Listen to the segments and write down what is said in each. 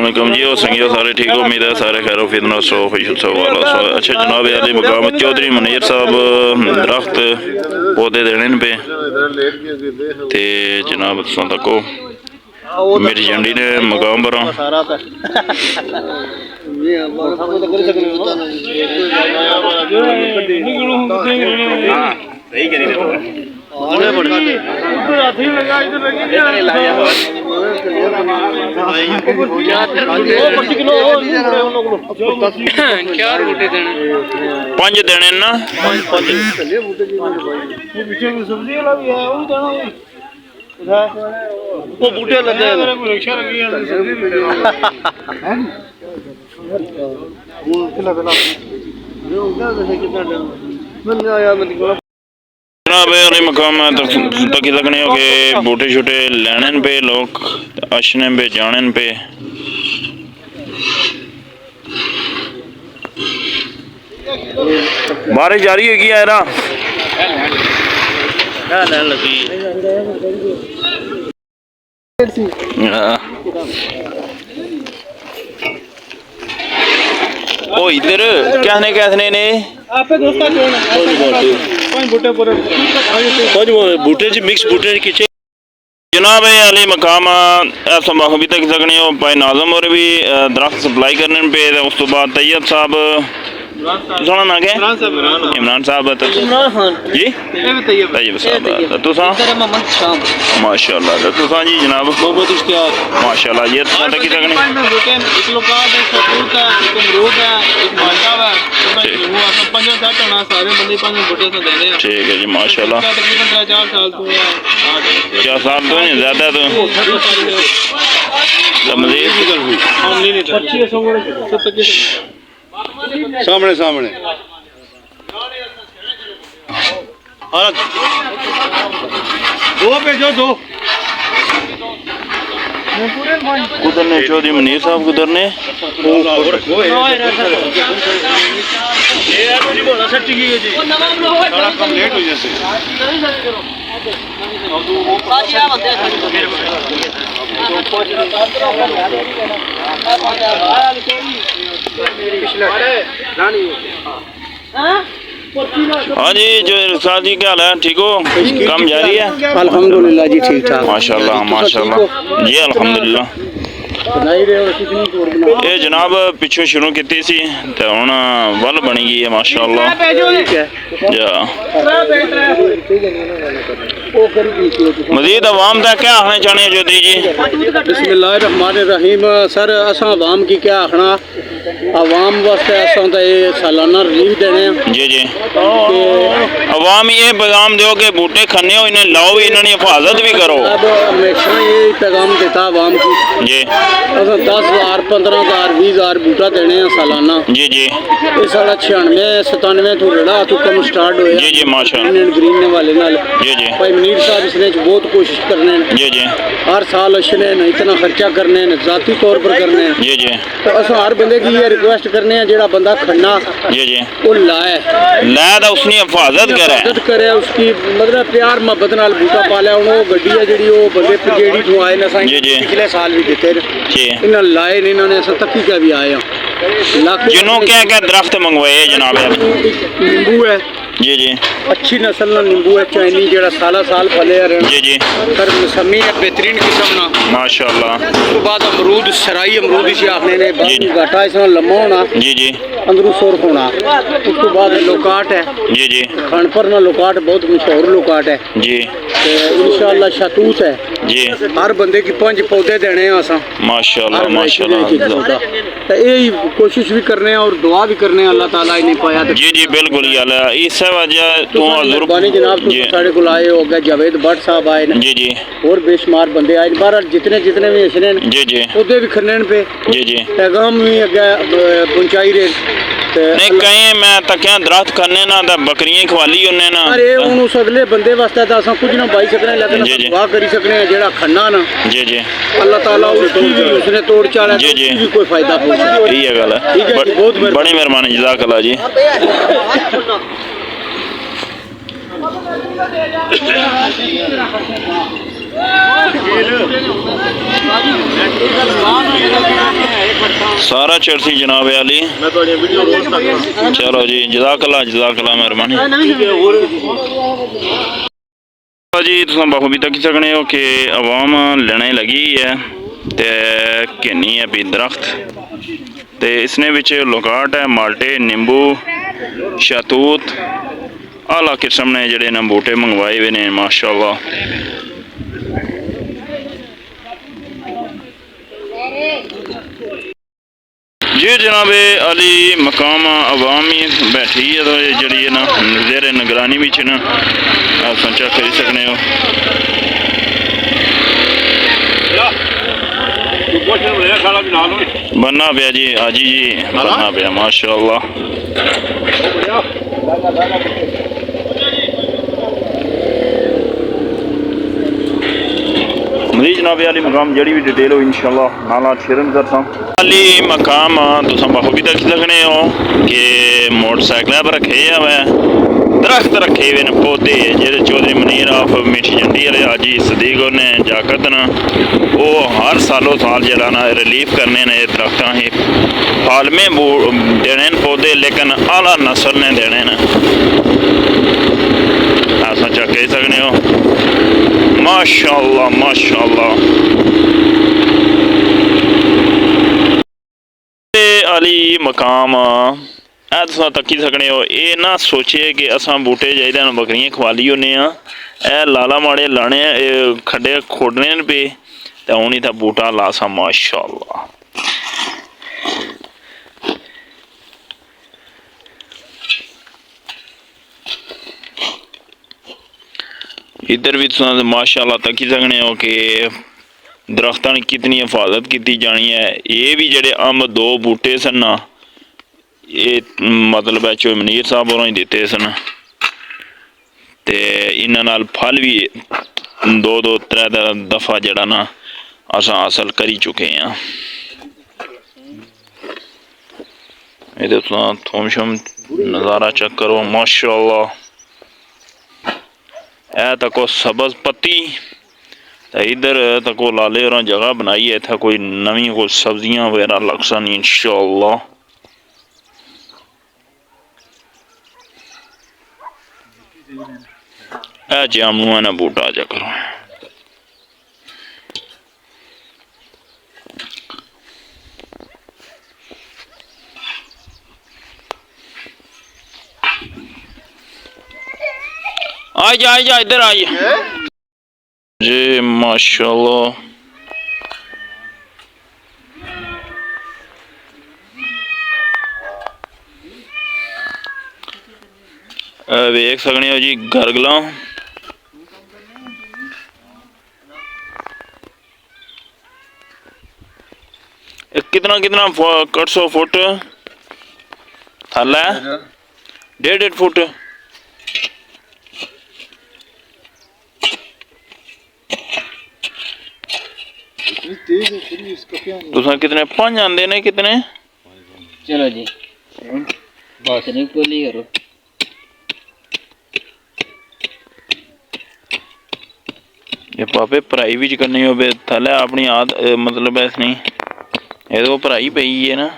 अस्सलाम जी। और संगियो सारे ठीक हो, उम्मीद है सारे खैर फितना अच्छा जनाब अली मकाम चौधरी मुनीर साहब दरख्त पौधे देने पे ते जनाब तुसां तको मेरी जंडी ने मकाम पर पंज देने ना वो बूटे लगे जनाब अली मकाम तकी लगने हो के बूटे शूटे लेने पे लोग अशने पे जाने पे बारिश जारी होगी यारा ओ इधर कहने ने आपे दोस्ता कौन है पांच बूटे पूरे पांच बूटे जी मिक्स बूटे की जनाब अली मकाम ऐसा अभी तक सकने हो भाई नाजम और भी दरख्त सप्लाई करने पे उस तो बाद तैयब साहब सुना ना के इमरान साहब जी तैयब साहब तुसा माशाल्लाह तुसा जी जनाब मोहम्मद इश्तियाक माशाल्लाह ये तुसा तक सकने एक लोकाट है सपूत है एक अमरूद है एक माल्टा है वो आप 5-7 होना सारे बंदे 5 बूटे से देने हैं ठीक है जी माशाल्लाह तकरीबन 4 साल तो है 4 साल तो नहीं ज्यादा तो मजीद सामने सामने दो भेजो दो कुदरने चौधरी मुनीर साहब कुदरने लेट हो जैसे हाँ जी जो इरशाद जी क्या हाल है ठीक हो काम जारी है अल्हम्दुलिल्लाह जी ठीक ठाक माशाल्लाह माशाल्लाह जी अल्हम्दुलिल्लाह ये जनाब पिछों शुरू की सी ते हुण वल बनी गई है माशाल्लाह मजीद अवाम का क्या आखना चाहने हैं चौधरी जी बिस्मिल्लाहिर्रहमानिर्रहीम सर असा अवाम की क्या आखना अवाम वास्ते असा तो ये सालाना रिलीफ देने जी जी अवाम ये पैगाम दो कि बूटे खन्ने हो इन्हें लाओ भी इन्होंने हिफाजत भी करो अब हमेशा ये पैगाम देता अवाम को जी 10,000 15,000 20,000 बूटा देने हैं सालाना जी जी ये साढ़ा 96-97 तो रेड़ा तो कम स्टार्ट होया जी जी माशाल्लाह ग्रीन वाले नाल जी जी भाई मुनीर साहब इसने बहुत कोशिश करने जी जी हर साल अच्छे इतना खर्चा करने जाती तौर पर करने जी जी तो अस हर बंदे की ये रिक्वेस्ट करने हैं जेड़ा बंदा खन्ना जी जी वो लाए तो उसने हिफाजत करे उसकी मतलब प्यार मोहब्बत नाल बूटा पालिया वो गड्डी है जी वो बंदे जेड़ी तो आए ना पिछले साल भी दिते इन्होंने लाए इन्होंने तकी का भी आए जिन्हों क्या क्या दरख्त मंगवाए जनाब नींबू है जी जी अच्छी नस्ल ना नींबू है चाइनी जेड़ा साला साल फले जी जी सर मौसमी है बेहतरीन किस्म ना माशाल्लाह उस तो बाद अमरूद सराई अमरूद इसी आखने ने घाटा इसमें लम्मा होना जी जी अंदरू सुर्ख होना उस तो बाद लोकाट है जी जी खानपुर में लोकाट बहुत मशहूर लोकाट है जी इंशाअल्लाह शतूत है जी हर बंदे की 5 पौधे देने हैं असा माशाल्लाह माशाल्लाह तो यही कोशिश भी करने हैं और दुआ भी करने हैं अल्लाह ताला ही नहीं पाया जी जी बिल्कुल ही इस वजह तो कुर्बानी जनाब तो साढ़े को आए हो गए जावेद भट्ट साहब आए जी जी और बेशुमार बंदे आए बाहर जितने भी अच्छे जी जी पौधे भी खन्ने पे जी जी पैगाम भी अगे पहुंचाई रहे नहीं कहीं मैं तकिया दरख्त करने ना ता बकरियां खवाली उन्हें ना अरे उन उस अगले बंदे वास्ते तो असा कुछ ना बाई सकने लेकिन दुआ करी सकने जेड़ा खन्ना ना जी जी अल्लाह ताला उसने तोड़ चाड़ा जी जी भी कोई फायदा पहुंचे यही है गल ठीक है बहुत बड़ी मेहरबानी जज़ाकल्लाह जी सारा चर्सी जनाब अली। मैं थोड़ी वीडियो रोज तक चलो जी जज़ाकल्लाह मेहरबानी जी। तुम बखूबी तक सकने हो कि आवाम लेने लगी है ते घनी है भी दरख्त ते इसने विच लोकाट है, माल्टे, नींबू, शहतूत आला किस्म ने जड़े ना बूटे मंगवाए हुए ने माशाअल्लाह। जी जनाब अली मकाम अवामी बैठी है तो जड़ी है ना जेर निगरानी भी ना संचा करी सकने हो। बनना पाया जी हाजी जी बनना पाया माशाअल्लाह। मरी जनाब अली मकाम जड़ी भी डिटेल हो इंशाल्लाह नाला शेयर करता अली मकाम तुम बखूबी देख सकने हो कि मोटरसाइकिल पर रखे हुए दरख्त रखे हुए न पौधे जेह्दे चौधरी मनीर ऑफ मीठी जंडी वाले हाजी सदीक ने जाकत न वो हर सालों साल जरा ना रिलीफ करने ने दरख्तां ही फालमे देने न पौधे लेकिन आला नस्ल ने देने न अस चेक करी सकने हो माशाअल्लाह माशाअल्लाह। अली मकाम तुस तक्की सकने हो ये ना सोचे कि असा बूटे चाहिए बकरियां खवाली होने लाला माड़े लाने खड्डे खोडने पे तो हूँ इतना बूटा ला सा माशाअल्लाह। इधर भी तुम माशाअल्लाह तक्की सकने हो कि दरख्तां की कितनी हिफाजत की जानी है। ये भी जड़े अंब दो बूटे सन ना ये मतलब है चो मनीर साहब होरें दिते सन ते इन्हां नाल फल भी दो दो त्रै दफ़ा जड़ा ना अस हासल करी चुके हैं। ये थोम शम नज़ारा चेक करो माशाअल्लाह। ए तको सबज पत्ती इधर तको लाले और जगह बनाई है इतना कोई नवी कोई सब्जियां वगैरह लग सन इंशाअल्लाह। जामू है ना बूटा जा करो आ जा इधर आ जी माशाअल्लाह। देख सकने हो जी गरगला कितना कितना कट 100 फुट थल है 1.5 फुट तुसा कितने 5 आंदे ने कितने चलो जी बस नहीं कोली करो ये पापे पढ़ाई भी करनी हो थले अपनी आद मतलब ऐस नहीं ये तो पढ़ाई पई है ना।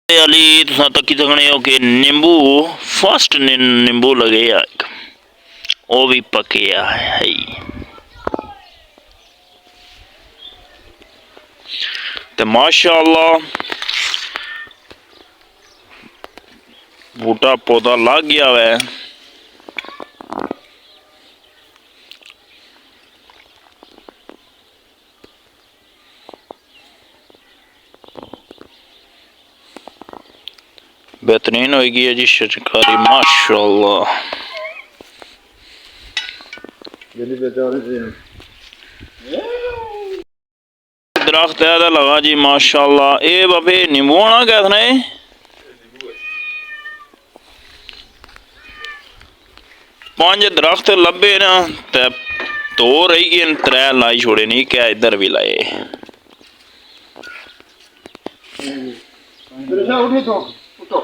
अली तुसा तक्की सकने हो कि नींबू फर्स्ट नींबू लगे वो भी पके है तो माशाअल्लाह बूटा पौधा लग गया है। बेहतरीन होगी है जी शिकारी माशाअल्लाह। दरख्त है लगा जी माशाअल्लाह। ये बाबे नींबू आना क्या था 5 दरख्त लभे ना ते 2 रही गए 3 लाई छोड़े नहीं क्या इधर भी लाए अच्छा उठे तो उठो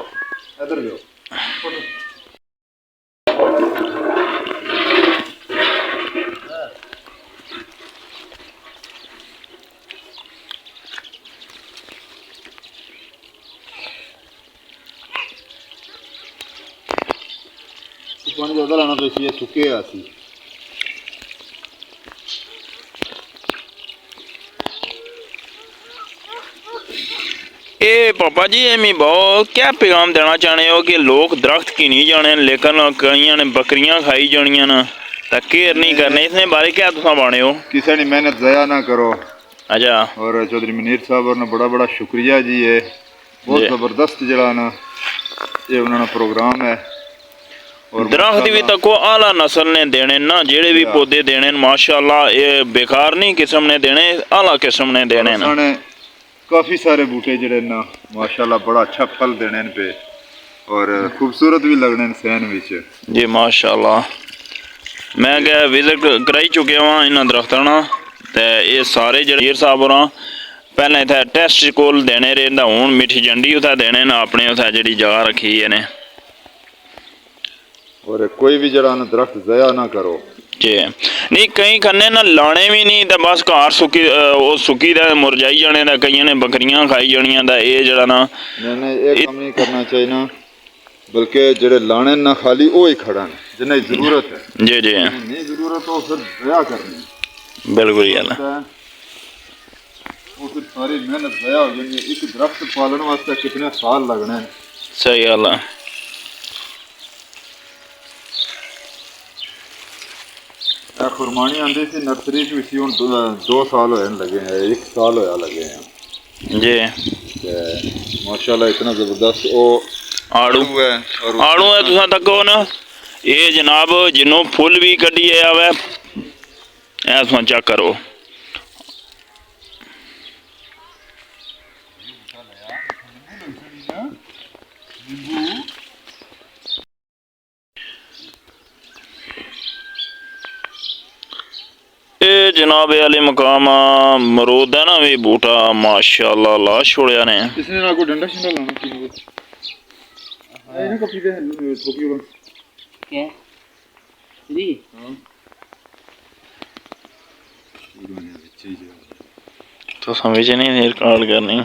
इधर जाओ पानी ज़्यादा लाना तो इसलिए सुखे आसी ਇਹ ਪਾਪਾ ਜੀ ਐਵੇਂ ਬਹੁਤ ਕਿਆ ਪੈਗਾਮ ਦੇਣਾ ਚਾਹੁੰਦੇ ਹੋ ਕਿ ਲੋਕ ਦਰਖਤ ਕੀ ਨਹੀਂ ਜਾਣੇ ਲੇਕਿਨ ਕਈਆਂ ਨੇ ਬੱਕਰੀਆਂ ਖਾਈ ਜਾਣੀਆਂ ਨਾ ਤਾਂ ਕੇਅਰ नहीं करने इसने बारे क्या तुम बाने हो किसी ने मेहनत ज़ाया ना करो अच्छा और चौधरी मुनीर साहब और बड़ा बड़ा शुक्रिया जी है बहुत ज़बरदस्त जड़ा ना ये उन्होंने प्रोग्राम है और दरख्त भी तको आला नस्ल ने देने ना जेड़े भी पौधे देने माशाल्लाह ये बेकार नहीं किस्म ने देने आला किस्म ने देने ना काफ़ी सारे बूटे जड़े ना माशाल्लाह बड़ा अच्छा फल देने पे और खूबसूरत भी लगने सहन विच जी माशाल्लाह मैं क्या विजिट कराई चुके हाँ इन्होंने दरख्तों ना तो ये सारे जड़े साहब होर पहले इतना टेस्ट कोल देने रहा हूँ मिठी जंडी उत्थै देने ना अपने उत्थै जी जगह रखी है और कोई भी जड़ा ना दरख्त ज़ाया ना करो जी नहीं कई खन्ने ना लाने भी नहीं तो बस घर सुकी सुकी दा मुरझाई जाने दा कई ने बकरियां खाई जानियां दा ये जड़ा ना नहीं ये काम नहीं करना चाहिए ना बल्कि जड़े लाने ना खाली वो ही खड़न जिन्हें जरूरत है जी जी नहीं जरूरत हो फिर ज़ाया करनी बिल्कुल यार वो फिर सारी मेहनत ज़ाया हो जाएगी एक दरख्त पालन वास्ते कितने साल लगने सही गल है खुरमानी आंदी सी नर्सरी च भी हुण 2 साल होए लगे हैं 1 साल होया लगे हैं जी माशाल्लाह इतना जबरदस्त वो आड़ू है और आड़ू है तुसा तको ना ये जनाब जिन्हों फुल भी कड्ढिए आवे ऐसा चेक करो ये जनाब अली मकाम मरूद है ना भी बूटा माशाल्लाह ला छोड़िया ने इसने ना कोई डंडा शंडा लाना चाहिए ना कपी दे ठोकी हो क्या जी तो समझ नहीं रिकॉर्ड करनी